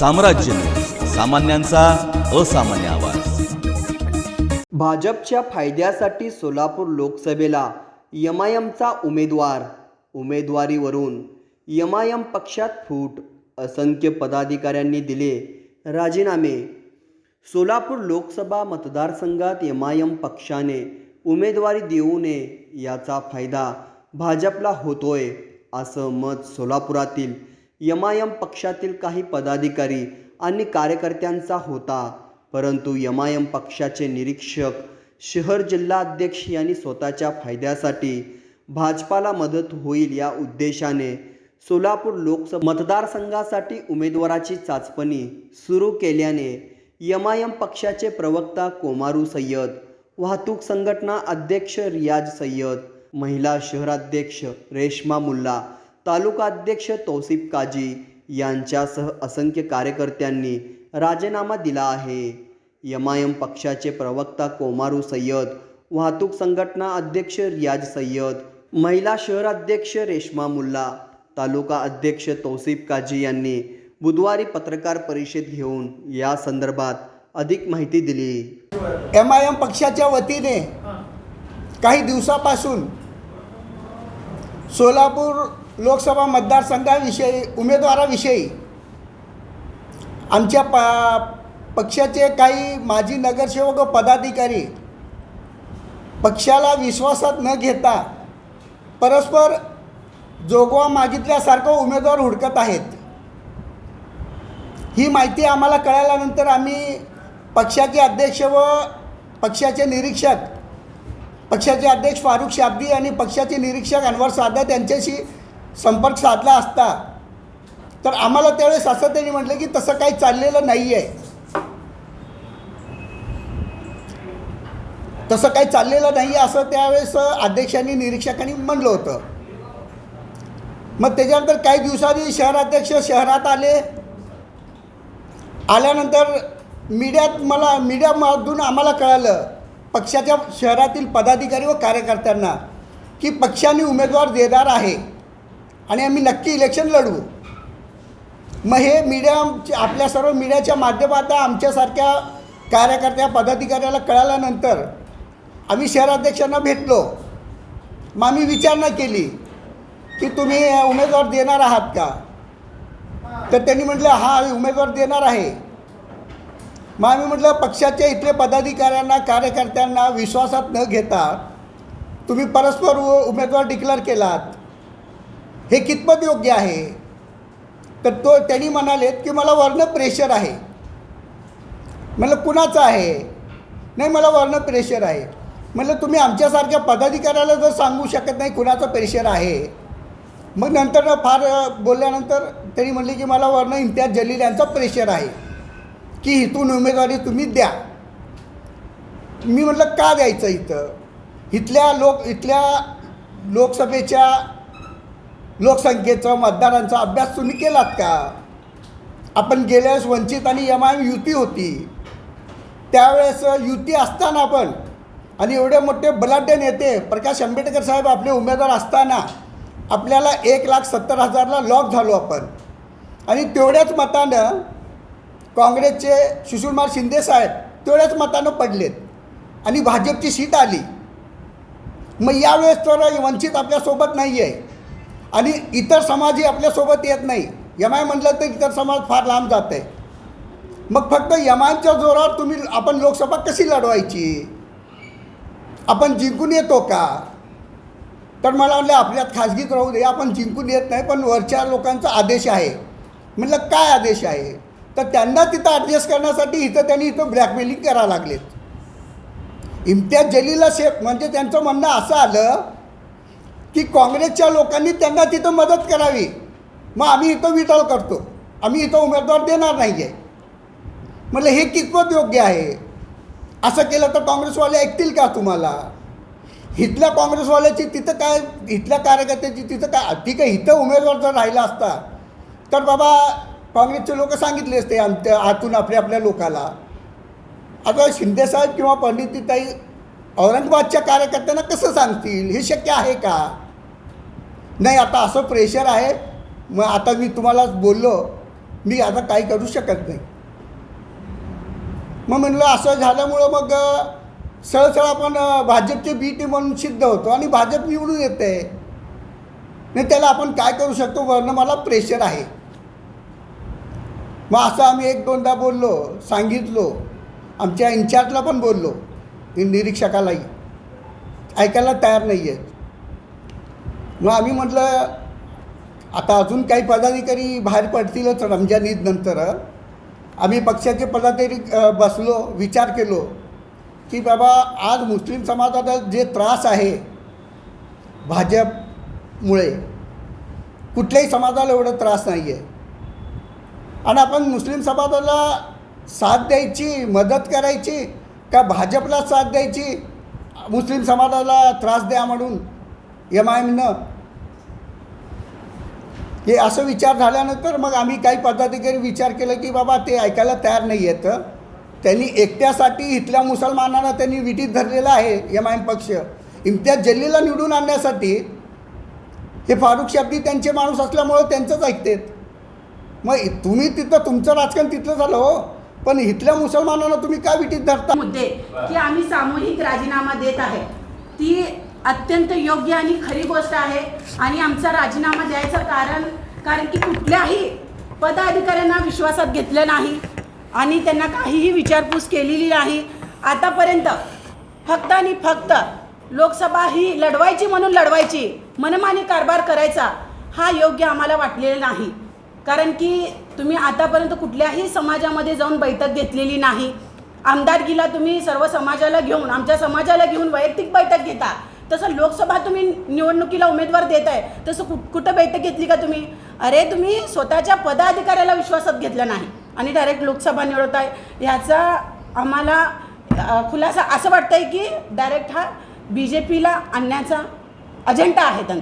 साम्राज्य न्यूज, सामान्यांचा असामान्य आवाज। भाजपच्या फायद्यासाठी सोलापूर लोकसभेला एमआयएमचा उमेदवारीवरून एमआयएम पक्षात फूट, असंख्य पदाधिकाऱ्यांनी दिले राजीनामे। सोलापूर लोकसभा मतदारसंघात एमआयएम पक्षाने उमेदवारी देऊ नये याचा फायदा भाजपला होतोय, असं मत सोलापुरातील एमआयएम पक्षातील काही पदाधिकारी आणि कार्यकर्त्यांचा होता। परंतु एमआयएम पक्षाचे निरीक्षक, शहर जिल्हाध्यक्ष यांनी स्वतःच्या फायद्यासाठी भाजपाला मदत होईल या उद्देशाने सोलापूर लोकसभा मतदारसंघासाठी उमेदवाराची चाचपणी सुरू केल्याने एमआयएम पक्षाचे प्रवक्ता कोमारू सय्यद, वाहतूक संघटना अध्यक्ष रियाज सय्यद, महिला शहराध्यक्ष रेश्मा मुल्ला, तालुका अध्यक्ष तौसिफ काजी यांच्यासह असंख्य कार्यकर्त्यांनी राजीनामा दिला आहे। एमआयएम पक्षाचे प्रवक्ता कोमारू सय्यद, वाहतूक संघटना अध्यक्ष रियाज सय्यद, महिला शहराध्यक्ष रेश्मा मुल्ला, तालुका अध्यक्ष तौसिफ काजी यांनी बुधवारी पत्रकार परिषद घेऊन या संदर्भात अधिक माहिती दिली। एमआयएम पक्षाच्या वतीने काही दिवसापासून सोलापूर लोकसभा मतदारसंघाविषयी उमेदवाराविषयी आमच्या पक्षाचे काही माजी नगरसेवक व पदाधिकारी पक्षाला विश्वासात न घेता परस्पर जोगवा मागितल्यासारखं उमेदवार हुडकत आहेत। ही माहिती आम्हाला कळाल्यानंतर आम्ही पक्षाचे अध्यक्ष व पक्षाचे निरीक्षक, पक्षाचे अध्यक्ष फारुख शाब्दी आणि पक्षाचे निरीक्षक अनवर सादत यांच्याशी संपर्क साधला असता तर आम्हाला त्यावेळेस असं त्यांनी म्हटलं की तसं काही चाललेलं नाही आहे, तसं काही चाललेलं नाही आहे असं त्यावेळेस अध्यक्षांनी निरीक्षकांनी म्हणलं होतं। मग त्याच्यानंतर काही दिवसांनी शहराध्यक्ष शहरात आल्यानंतर मीडियामधून आम्हाला कळालं पक्षाच्या शहरातील पदाधिकारी व कार्यकर्त्यांना की पक्षाने उमेदवार देणार आहे आणि आम्ही नक्की इलेक्शन लढवू। मग हे आपल्या सर्व मीडियाच्या माध्यमातून आमच्यासारख्या कार्यकर्त्या पदाधिकाऱ्याला कळाल्यानंतर आम्ही शहराध्यक्षांना भेटलो। मग आम्ही विचारणा केली की तुम्ही उमेदवार देणार आहात का, तर त्यांनी म्हटलं हां उमेदवार देणार आहे। मग आम्ही म्हटलं पक्षाच्या इथले पदाधिकाऱ्यांना कार्यकर्त्यांना विश्वासात न घेता तुम्ही परस्पर उमेदवार डिक्लेअर केलात, हे कितपत योग्य आहे? तर त्यांनी म्हणालेत की मला वर्ण प्रेशर आहे। म्हणलं कुणाचं आहे? नाही मला वर्ण प्रेशर आहे। म्हणलं तुम्ही आमच्यासारख्या पदाधिकाऱ्याला जर सांगू शकत नाही कुणाचं प्रेशर आहे, मग नंतर फार बोलल्यानंतर त्यांनी म्हटले की मला वर्ण इम्तियाज जलील यांचा प्रेशर आहे की इथून उमेदवारी तुम्ही द्या। मी म्हटलं का द्यायचं? इथल्या लोकसभेच्या लोकसंख्येचं मतदारांचा अभ्यास तुम्ही केलात का? आपण गेल्या वेळेस वंचित आणि एमआयएम युती होती, त्यावेळेस युती असताना पण आणि एवढे मोठे बलाढ्य नेते प्रकाश आंबेडकर साहेब आपले उमेदवार असताना आपल्याला 1,70,000ला लॉक झालो आपण आणि तेवढ्याच मतानं काँग्रेसचे सुशीलकुमार शिंदे साहेब तेवढ्याच मतानं पडलेत आणि भाजपची सीट आली। मग यावेळेस तर वंचित आपल्यासोबत नाही आहे आणि इतर समाजही आपल्यासोबत येत नाही। एमआय म्हटलं तर इतर समाज फार लांब जात आहे। मग फक्त एमआयच्या जोरावर आपण लोकसभा कशी लढवायची? आपण जिंकून येतो का? तर मला म्हटलं आपल्यात खाजगीत राहू दे, आपण जिंकून येत नाही पण वरच्या लोकांचा आदेश आहे। म्हटलं काय आदेश आहे? तर त्यांना तिथं ॲडजस्ट करण्यासाठी त्यांनी ब्लॅकमेलिंग करायला लागलेत। इम्तियाज जलीलला म्हणजे त्यांचं म्हणणं असं आलं की काँग्रेसच्या लोकांनी त्यांना तिथं मदत करावी, मग आम्ही इथं विटॉल करतो, आम्ही इथं उमेदवार देणार नाही आहे। म्हटलं हे कितपत योग्य आहे? असं केलं तर काँग्रेसवाले ऐकतील का तुम्हाला? इथल्या काँग्रेसवाल्याची तिथं काय, इथल्या कार्यकर्त्याची तिथं काय? ठीक आहे, इथं उमेदवार जर राहिला असता तर बाबा काँग्रेसचे लोक सांगितले असते आमच्या आतून आपल्या लोकाला। आता शिंदेसाहेब किंवा पंडितताई औरंगाबादच्या कार्यकर्त्यांना कसं सांगतील? हे शक्य आहे का? नाही, आता असं प्रेशर आहे। मग आता मी तुम्हाला बोललो मी आता काही करू शकत नाही. मग म्हणलं असं झाल्यामुळं मग सरळ आपण भाजपचे बी टीम म्हणून सिद्ध होतो आणि भाजप निवडून येते. नाही त्याला आपण काय करू शकतो, वरनं मला प्रेशर आहे. मग असं आम्ही एक दोनदा बोललो, सांगितलो, आमच्या इन्चार्जला पण बोललो, निरीक्षकालाही ऐकायला तयार नाही आहेत. मग आम्ही म्हटलं आता अजून काही पदाधिकारी बाहेर पडतीलच रमजान ईद नंतर. आम्ही पक्षाचे पदाधिकारी बसलो, विचार केलो की बाबा आज मुस्लिम समाजाला जे त्रास आहे भाजपमुळे, कुठल्याही समाजाला एवढा त्रास नाही आहे. आणि आपण मुस्लिम समाजाला साथ द्यायची, मदत करायची का भाजपला साथ द्यायची, मुस्लिम समाजाला त्रास द्या म्हणून MIMनं. हे असं विचार झाल्यानंतर मग आम्ही काही पदाधिकारी विचार केला की बाबा ते ऐकायला तयार नाही आहेत. त्यांनी एकट्यासाठी इथल्या मुसलमानांना त्यांनी विटीत धरलेला आहे. MIM पक्ष इम्तियाज जलीलला निवडून आणण्यासाठी हे फारुख शब्दी त्यांचे माणूस असल्यामुळं त्यांचंच ऐकतात. मग तुम्ही तिथं तुमचं राजकारण तिथलं झालं हो, पण इथल्या मुसलमानांना तुम्ही काय विटीत धरता. मुद्दे की आम्ही सामूहिक राजीनामा देत आहे ती अत्यंत योग्य आणि खरी गोष्ट आहे. आणि आमचा राजीनामा द्यायचं कारण की कुठल्याही पदाधिकाऱ्यांना विश्वासात घेतलं नाही आणि त्यांना काहीही विचारपूस केलेली नाही आतापर्यंत. फक्त आणि फक्त लोकसभा ही लढवायची म्हणून लढवायची, मनमानी कारभार करायचा हा योग्य आम्हाला वाटलेला नाही. कारण की तुम्ही आतापर्यंत कुठल्याही समाजामध्ये जाऊन बैठक घेतलेली नाही. आमदारकीला तुम्ही सर्व समाजाला घेऊन, आमच्या समाजाला घेऊन वैयक्तिक बैठक घेता, तसं लोकसभा तुम्ही निवडणुकीला उमेदवार देत आहे तसं कुठं बैठक घेतली का तुम्ही? अरे तुम्ही स्वतःच्या पदाधिकाऱ्याला विश्वासात घेतलं नाही आणि डायरेक्ट लोकसभा निवडत आहे. ह्याचा आम्हाला खुलासा असं वाटतं आहे की डायरेक्ट हा BJPला आणण्याचा अजेंडा आहे त्यांचा.